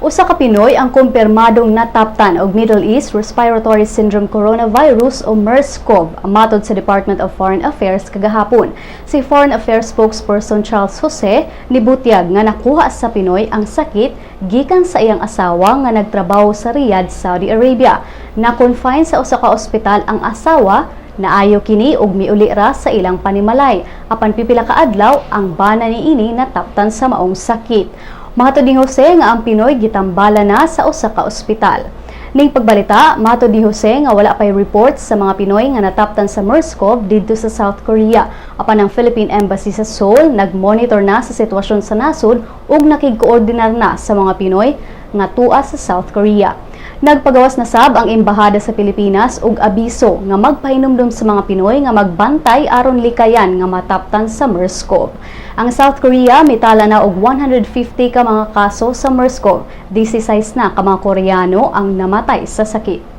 Usa ka Pinoy ang kumpirmadong nataptan og Middle East Respiratory Syndrome Coronavirus o MERS-CoV, matod sa Department of Foreign Affairs kagahapon. Si Foreign Affairs spokesperson Charles Jose nibutyag nga nakuha sa Pinoy ang sakit gikan sa iyang asawa nga nagtrabaho sa Riyadh, Saudi Arabia. Na-confine sa usa ka ospital ang asawa. Naayo kini og miuli ra sa ilang panimalay. Apan pipila ka adlaw ang bana niini nataptan sa maong sakit. Matod ni Jose nga ang Pinoy gitambala na sa usa ka ospital. Ning pagbalita, matod ni Jose nga wala pay reports sa mga Pinoy nga nataptan sa MERS-CoV didto sa South Korea. Apan ang Philippine Embassy sa Seoul nagmonitor na sa sitwasyon sa nasod ug nakig-koordinar na sa mga Pinoy nga tua sa South Korea. Nagpagawas na sab ang embahada sa Pilipinas og abiso nga magpahinumdum sa mga Pinoy nga magbantay aron likayan nga mataptan sa MERS-CoV. Ang South Korea mitala na og 150 ka mga kaso sa MERS-CoV. 16 na ka mga Koreano ang namatay sa sakit.